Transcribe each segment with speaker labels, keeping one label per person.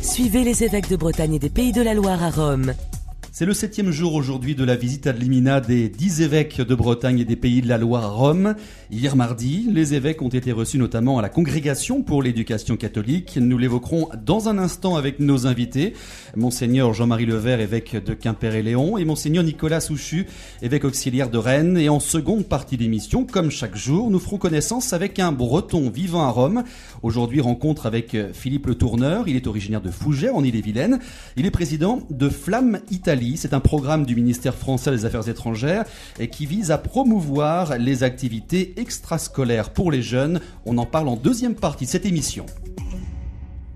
Speaker 1: Suivez les évêques de Bretagne et des Pays de la Loire à Rome.
Speaker 2: C'est le 7e jour aujourd'hui de la visite ad limina des 10 évêques de Bretagne et des Pays de la Loire à Rome. Hier mardi, les évêques ont été reçus notamment à la Congrégation pour l'éducation catholique. Nous l'évoquerons dans un instant avec nos invités. Monseigneur Jean-Marie Levert, évêque de Quimper-et-Léon, et Monseigneur Nicolas Souchu, évêque auxiliaire de Rennes. Et en seconde partie d'émission, comme chaque jour, nous ferons connaissance avec un Breton vivant à Rome. Aujourd'hui, rencontre avec Philippe Le Tourneur. Il est originaire de Fougères, en Ille-et-Vilaine. Il est président de Flamme Italie. C'est un programme du ministère français des Affaires étrangères et qui vise à promouvoir les activités extrascolaires pour les jeunes. On en parle en deuxième partie de cette émission.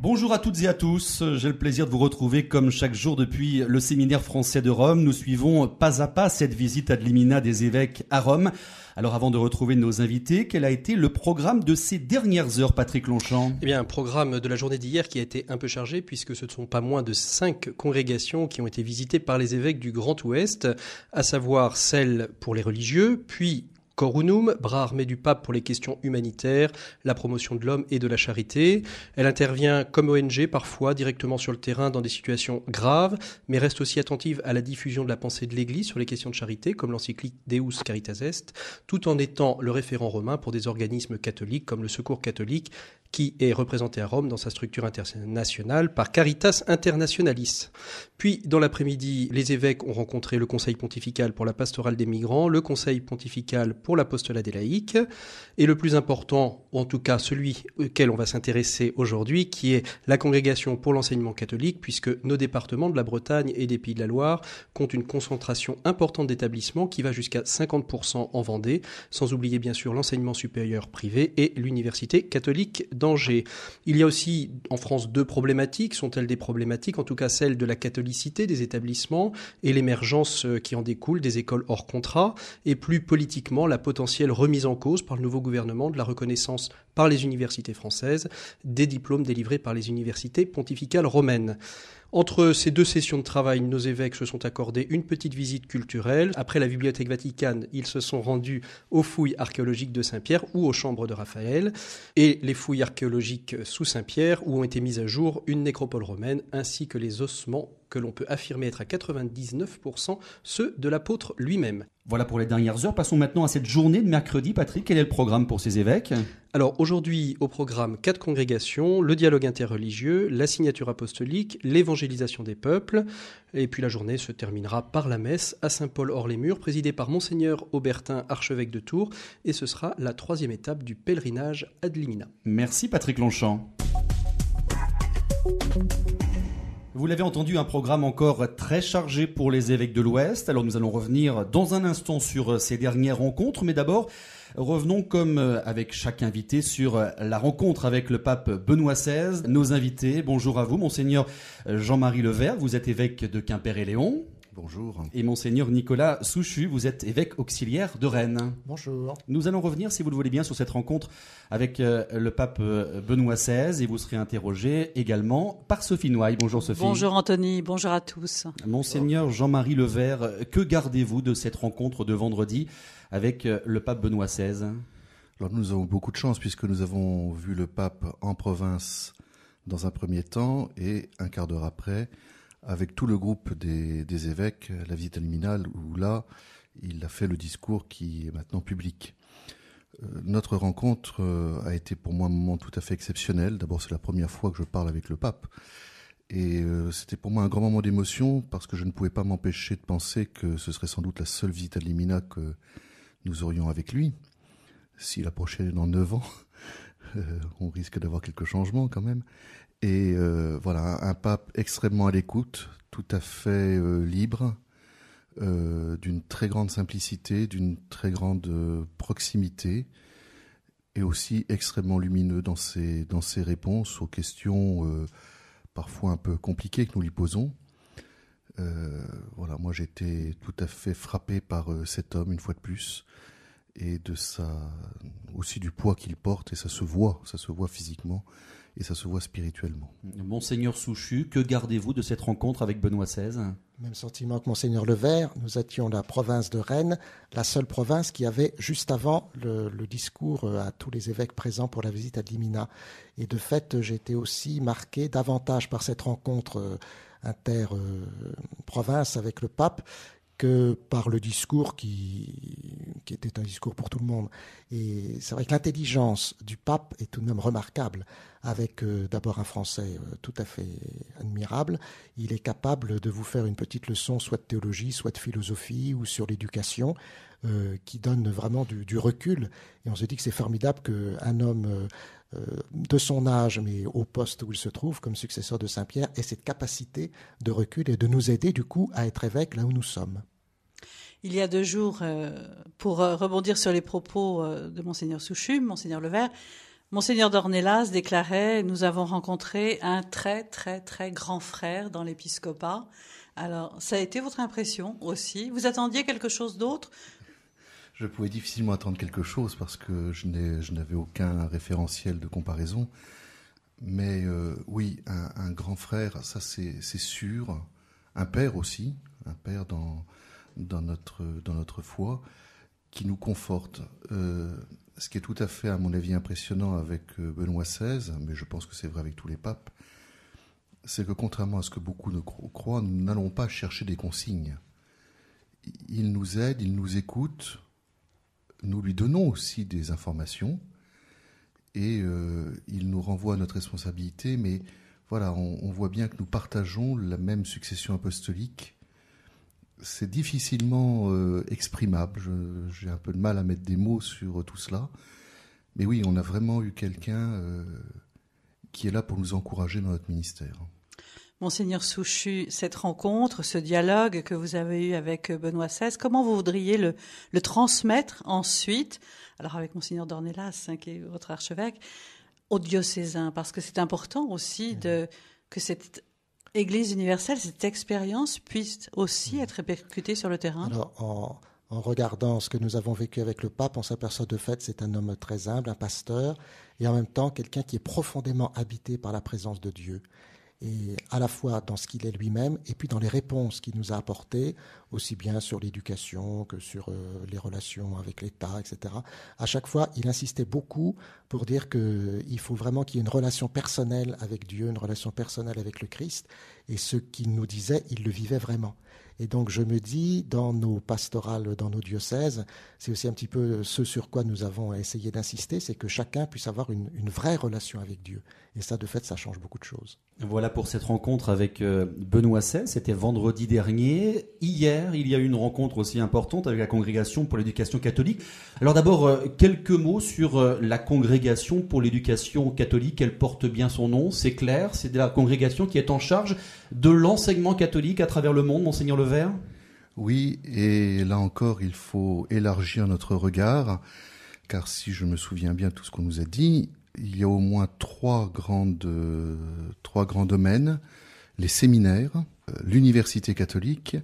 Speaker 2: Bonjour à toutes et à tous, j'ai le plaisir de vous retrouver comme chaque jour depuis le séminaire français de Rome. Nous suivons pas à pas cette visite ad limina des évêques à Rome. Alors avant de retrouver nos invités, quel a été le programme de ces dernières heures, Patrick Longchamp ?
Speaker 3: Eh bien, un programme de la journée d'hier qui a été un peu chargé puisque ce ne sont pas moins de 5 congrégations qui ont été visitées par les évêques du Grand Ouest, à savoir celle pour les religieux, puis Corunum, bras armé du pape pour les questions humanitaires, la promotion de l'homme et de la charité. Elle intervient comme ONG parfois directement sur le terrain dans des situations graves, mais reste aussi attentive à la diffusion de la pensée de l'Église sur les questions de charité, comme l'encyclique Deus Caritas Est, tout en étant le référent romain pour des organismes catholiques comme le Secours catholique, qui est représenté à Rome dans sa structure internationale par Caritas Internationalis. Puis, dans l'après-midi, les évêques ont rencontré le Conseil pontifical pour la pastorale des migrants, le Conseil pontifical pour l'apostolat des laïcs, et le plus important, ou en tout cas celui auquel on va s'intéresser aujourd'hui, qui est la Congrégation pour l'enseignement catholique, puisque nos départements de la Bretagne et des Pays de la Loire comptent une concentration importante d'établissements qui va jusqu'à 50% en Vendée, sans oublier bien sûr l'enseignement supérieur privé et l'université catholique d'Angers. Il y a aussi en France 2 problématiques. Sont-elles des problématiques ? En tout cas, celle de la catholicité des établissements et l'émergence qui en découle des écoles hors contrat, et plus politiquement la potentielle remise en cause par le nouveau gouvernement de la reconnaissance par les universités françaises des diplômes délivrés par les universités pontificales romaines. Entre ces 2 sessions de travail, nos évêques se sont accordés une petite visite culturelle. Après la Bibliothèque Vaticane, ils se sont rendus aux fouilles archéologiques de Saint-Pierre ou aux chambres de Raphaël, et les fouilles archéologiques sous Saint-Pierre, où ont été mises à jour une nécropole romaine ainsi que les ossements que l'on peut affirmer être à 99% ceux de l'apôtre lui-même.
Speaker 2: Voilà pour les dernières heures. Passons maintenant à cette journée de mercredi. Patrick, quel est le programme pour ces évêques ?
Speaker 3: Alors aujourd'hui, au programme 4 congrégations, le dialogue interreligieux, la signature apostolique, l'évangélisation des peuples, et puis la journée se terminera par la messe à Saint-Paul-hors-les-Murs, présidée par Monseigneur Aubertin, archevêque de Tours, et ce sera la 3e étape du pèlerinage ad limina.
Speaker 2: Merci Patrick Longchamp. Vous l'avez entendu, un programme encore très chargé pour les évêques de l'Ouest. Alors nous allons revenir dans un instant sur ces dernières rencontres, mais d'abord revenons comme avec chaque invité sur la rencontre avec le pape Benoît XVI. Nos invités, bonjour à vous, Monseigneur Jean-Marie Levert, vous êtes évêque de Quimper-et-Léon.
Speaker 4: Bonjour.
Speaker 2: Et Monseigneur Nicolas Souchu, vous êtes évêque auxiliaire de Rennes.
Speaker 5: Bonjour.
Speaker 2: Nous allons revenir, si vous le voulez bien, sur cette rencontre avec le pape Benoît XVI, et vous serez interrogé également par Sophie Noailles. Bonjour Sophie.
Speaker 6: Bonjour Anthony, bonjour à tous.
Speaker 2: Monseigneur Jean-Marie Levert, que gardez-vous de cette rencontre de vendredi avec le pape Benoît XVI ?
Speaker 4: Alors nous avons beaucoup de chance puisque nous avons vu le pape en province dans un premier temps et un quart d'heure après avec tout le groupe des évêques, la visite ad limina, où là, il a fait le discours qui est maintenant public. Notre rencontre a été pour moi un moment tout à fait exceptionnel. D'abord, c'est la première fois que je parle avec le pape. Et c'était pour moi un grand moment d'émotion parce que je ne pouvais pas m'empêcher de penser que ce serait sans doute la seule visite ad limina que nous aurions avec lui. S'il approchait dans 9 ans, on risque d'avoir quelques changements quand même. Et voilà, un pape extrêmement à l'écoute, tout à fait libre, d'une très grande simplicité, d'une très grande proximité, et aussi extrêmement lumineux dans ses réponses aux questions parfois un peu compliquées que nous lui posons. Voilà, moi j'étais tout à fait frappé par cet homme, une fois de plus, et de aussi du poids qu'il porte, et ça se voit physiquement. Et ça se voit spirituellement.
Speaker 2: Monseigneur Souchu, que gardez-vous de cette rencontre avec Benoît XVI ?
Speaker 5: Même sentiment que Monseigneur Levert. Nous étions la province de Rennes, la seule province qui avait juste avant le discours à tous les évêques présents pour la visite à Limina. Et de fait, j'ai été aussi marqué davantage par cette rencontre inter-province avec le pape que par le discours qui était un discours pour tout le monde. Et c'est vrai que l'intelligence du pape est tout de même remarquable, avec d'abord un français tout à fait admirable. Il est capable de vous faire une petite leçon, soit de théologie, soit de philosophie, ou sur l'éducation, qui donne vraiment du recul. Et on se dit que c'est formidable qu'un homme de son âge, mais au poste où il se trouve, comme successeur de Saint-Pierre, ait cette capacité de recul et de nous aider, du coup, à être évêques là où nous sommes.
Speaker 6: Il y a 2 jours, pour rebondir sur les propos de Monseigneur Souchu, Monseigneur Levert, Monseigneur d'Ornelas déclarait « Nous avons rencontré un très, très, très grand frère dans l'épiscopat ». Alors, ça a été votre impression aussi? Vous attendiez quelque chose d'autre?
Speaker 4: Je pouvais difficilement attendre quelque chose parce que je n'avais aucun référentiel de comparaison. Mais oui, un grand frère, ça c'est sûr. Un père aussi, un père dans notre foi, qui nous conforte. Ce qui est tout à fait, à mon avis, impressionnant avec Benoît XVI, mais je pense que c'est vrai avec tous les papes, c'est que contrairement à ce que beaucoup ne croient, nous n'allons pas chercher des consignes. Il nous aide, il nous écoute, nous lui donnons aussi des informations, et il nous renvoie à notre responsabilité, mais voilà, on voit bien que nous partageons la même succession apostolique. C'est difficilement exprimable. J'ai un peu de mal à mettre des mots sur tout cela. Mais oui, on a vraiment eu quelqu'un qui est là pour nous encourager dans notre ministère.
Speaker 6: Monseigneur Souchu, cette rencontre, ce dialogue que vous avez eu avec Benoît XVI, comment vous voudriez le transmettre ensuite, alors avec Monseigneur d'Ornelas, qui est votre archevêque, aux diocésains? Parce que c'est important aussi que cette Église universelle, cette expérience puisse aussi être répercutée sur le terrain.
Speaker 5: Alors, en regardant ce que nous avons vécu avec le pape, on s'aperçoit de fait que c'est un homme très humble, un pasteur, et en même temps quelqu'un qui est profondément habité par la présence de Dieu. Et à la fois dans ce qu'il est lui-même, et puis dans les réponses qu'il nous a apportées, aussi bien sur l'éducation que sur les relations avec l'État, etc. À chaque fois, il insistait beaucoup pour dire qu'il faut vraiment qu'il y ait une relation personnelle avec Dieu, une relation personnelle avec le Christ. Et ce qu'il nous disait, il le vivait vraiment. Et donc je me dis, dans nos pastorales, dans nos diocèses, c'est aussi un petit peu ce sur quoi nous avons essayé d'insister, c'est que chacun puisse avoir une vraie relation avec Dieu. Et ça, de fait, ça change beaucoup de choses.
Speaker 2: Voilà pour cette rencontre avec Benoît XVI, c'était vendredi dernier. Hier, il y a eu une rencontre aussi importante avec la Congrégation pour l'éducation catholique. Alors d'abord, quelques mots sur la Congrégation pour l'éducation catholique. Elle porte bien son nom, c'est clair. C'est la congrégation qui est en charge de l'enseignement catholique à travers le monde, Monseigneur Levert.
Speaker 4: Oui, et là encore, il faut élargir notre regard, car si je me souviens bien de tout ce qu'on nous a dit, il y a au moins trois grands domaines, les séminaires, l'université catholique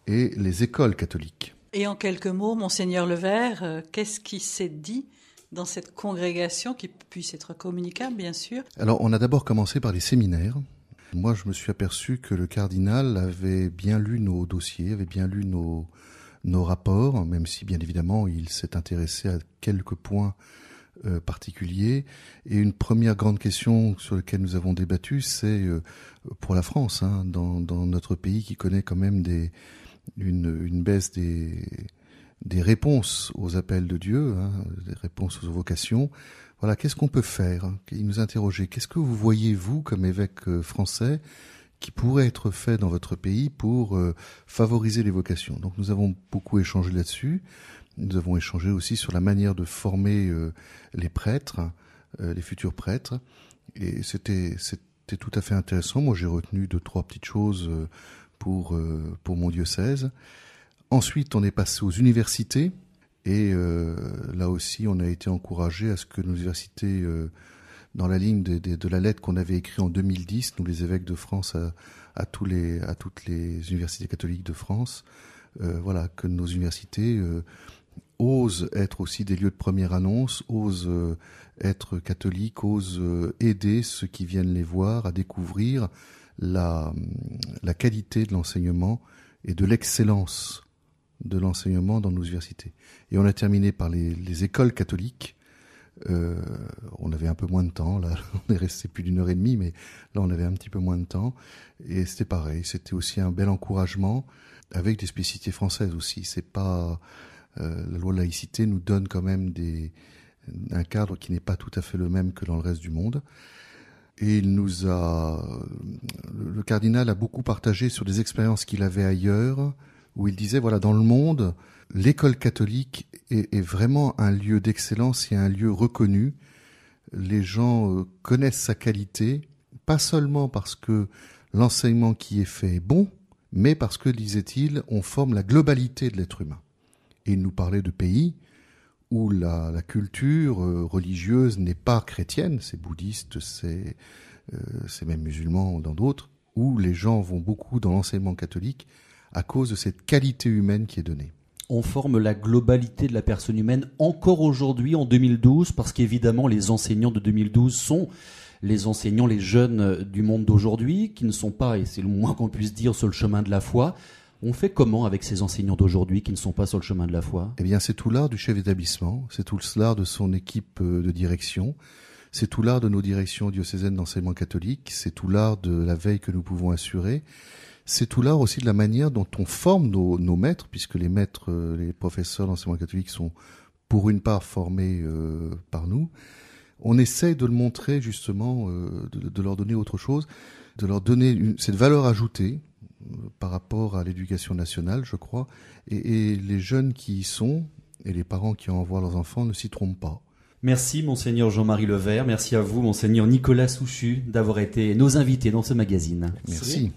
Speaker 4: et les écoles catholiques.
Speaker 6: Et en quelques mots, Monseigneur Levert, qu'est-ce qui s'est dit dans cette congrégation qui puisse être communicable, bien sûr?
Speaker 4: Alors, on a d'abord commencé par les séminaires. Moi, je me suis aperçu que le cardinal avait bien lu nos dossiers, avait bien lu nos rapports, même si, bien évidemment, il s'est intéressé à quelques points particuliers. Et une première grande question sur laquelle nous avons débattu, c'est pour la France, dans notre pays qui connaît quand même une baisse des réponses aux appels de Dieu, des réponses aux vocations. Voilà, qu'est-ce qu'on peut faire? Il nous interrogeait. Qu'est-ce que vous voyez, vous, comme évêque français, qui pourrait être fait dans votre pays pour favoriser les vocations? Donc nous avons beaucoup échangé là-dessus. Nous avons échangé aussi sur la manière de former les prêtres, les futurs prêtres. Et c'était tout à fait intéressant. Moi, j'ai retenu 2-3 petites choses pour mon diocèse. Ensuite, on est passé aux universités. Et là aussi, on a été encouragé à ce que nos universités, dans la ligne de la lettre qu'on avait écrite en 2010, nous les évêques de France à toutes les universités catholiques de France, voilà, que nos universités osent être aussi des lieux de première annonce, osent être catholiques, osent aider ceux qui viennent les voir à découvrir la qualité de l'enseignement et de l'excellence de l'enseignement dans nos universités. Et on a terminé par les écoles catholiques. On avait un peu moins de temps, là on est resté plus d'1 heure et demie, mais là on avait un petit peu moins de temps. Et c'était pareil, c'était aussi un bel encouragement avec des spécificités françaises aussi. C'est pas la loi de laïcité nous donne quand même un cadre qui n'est pas tout à fait le même que dans le reste du monde. Et le cardinal a beaucoup partagé sur des expériences qu'il avait ailleurs, où il disait, voilà, dans le monde, l'école catholique est vraiment un lieu d'excellence et un lieu reconnu. Les gens connaissent sa qualité, pas seulement parce que l'enseignement qui est fait est bon, mais parce que, disait-il, on forme la globalité de l'être humain. Et il nous parlait de pays où la culture religieuse n'est pas chrétienne, c'est bouddhiste, c'est même musulman dans d'autres, où les gens vont beaucoup dans l'enseignement catholique à cause de cette qualité humaine qui est donnée.
Speaker 2: On forme la globalité de la personne humaine encore aujourd'hui, en 2012, parce qu'évidemment, les enseignants de 2012 sont les enseignants, les jeunes du monde d'aujourd'hui, qui ne sont pas, et c'est le moins qu'on puisse dire, sur le chemin de la foi. On fait comment avec ces enseignants d'aujourd'hui qui ne sont pas sur le chemin de la foi ?
Speaker 4: Eh bien, c'est tout l'art du chef d'établissement, c'est tout l'art de son équipe de direction, c'est tout l'art de nos directions diocésaines d'enseignement catholique, c'est tout l'art de la veille que nous pouvons assurer. C'est tout l'art aussi de la manière dont on forme nos maîtres, puisque les maîtres, les professeurs d'enseignement catholique sont pour une part formés par nous. On essaye de le montrer justement, de leur donner autre chose, de leur donner cette valeur ajoutée par rapport à l'éducation nationale, je crois. Et les jeunes qui y sont, et les parents qui envoient leurs enfants ne s'y trompent pas.
Speaker 2: Merci Monseigneur Jean-Marie Levert, merci à vous Monseigneur Nicolas Souchu d'avoir été nos invités dans ce magazine.
Speaker 4: Merci.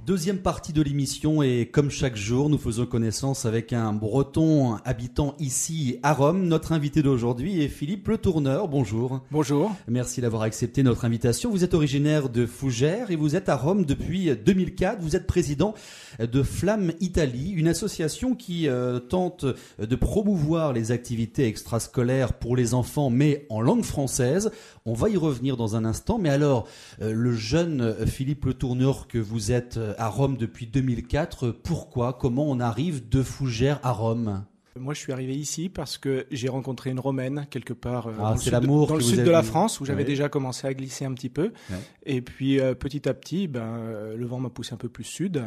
Speaker 2: Deuxième partie de l'émission et comme chaque jour, nous faisons connaissance avec un Breton habitant ici à Rome. Notre invité d'aujourd'hui est Philippe Le Tourneur. Bonjour.
Speaker 7: Bonjour.
Speaker 2: Merci d'avoir accepté notre invitation. Vous êtes originaire de Fougères et vous êtes à Rome depuis 2004. Vous êtes président de Flamme Italie, une association qui tente de promouvoir les activités extrascolaires pour les enfants, mais en langue française. On va y revenir dans un instant. Mais alors, le jeune Philippe Le Tourneur que vous êtes à Rome depuis 2004, pourquoi, comment on arrive de Fougères à Rome ?
Speaker 7: Moi, je suis arrivé ici parce que j'ai rencontré une Romaine quelque part dans le sud de la France, où j'avais déjà commencé à glisser un petit peu. Ouais. Et puis, petit à petit, le vent m'a poussé un peu plus sud.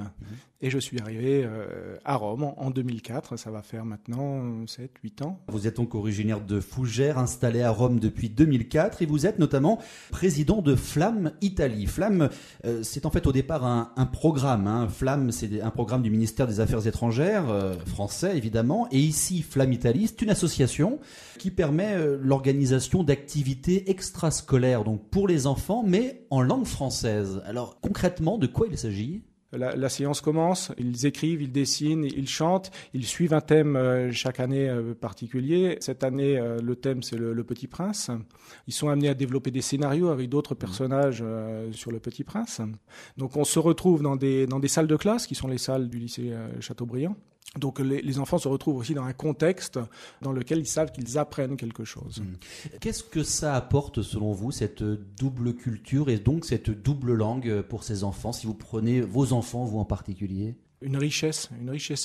Speaker 7: Et je suis arrivé à Rome en 2004. Ça va faire maintenant 7-8 ans.
Speaker 2: Vous êtes donc originaire de Fougères, installé à Rome depuis 2004. Et vous êtes notamment président de Flamme Italie. Flamme, c'est en fait au départ un programme. Flamme, c'est un programme du ministère des Affaires étrangères, français évidemment. Et ici, Flamme Italie, c'est une association qui permet l'organisation d'activités extrascolaires, donc pour les enfants, mais en langue française. Alors concrètement, de quoi il s'agit ?
Speaker 7: La séance commence, ils écrivent, ils dessinent, ils chantent, ils suivent un thème chaque année particulier. Cette année, le thème, c'est le Petit Prince. Ils sont amenés à développer des scénarios avec d'autres personnages sur le Petit Prince. Donc on se retrouve dans des salles de classe, qui sont les salles du lycée Chateaubriand. Donc les enfants se retrouvent aussi dans un contexte dans lequel ils savent qu'ils apprennent quelque chose.
Speaker 2: Qu'est-ce que ça apporte selon vous, cette double culture et donc cette double langue pour ces enfants, si vous prenez vos enfants, vous en particulier ?
Speaker 7: Une richesse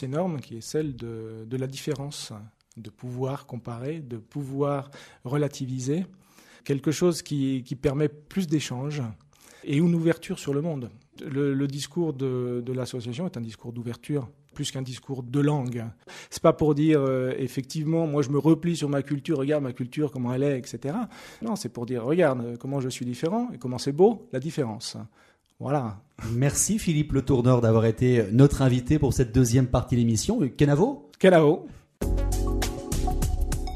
Speaker 7: énorme qui est celle de la différence, de pouvoir comparer, de pouvoir relativiser, quelque chose qui permet plus d'échanges et une ouverture sur le monde. Le discours de l'association est un discours d'ouverture, plus qu'un discours de langue. C'est pas pour dire, effectivement, moi je me replie sur ma culture, regarde ma culture, comment elle est, etc. Non, c'est pour dire, regarde comment je suis différent et comment c'est beau, la différence. Voilà.
Speaker 2: Merci Philippe Le Tourneur d'avoir été notre invité pour cette deuxième partie de l'émission. Kenavo ?
Speaker 7: Kenavo.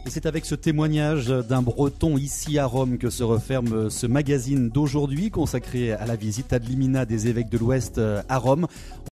Speaker 2: Et c'est avec ce témoignage d'un Breton ici à Rome que se referme ce magazine d'aujourd'hui consacré à la visite ad limina des évêques de l'Ouest à Rome.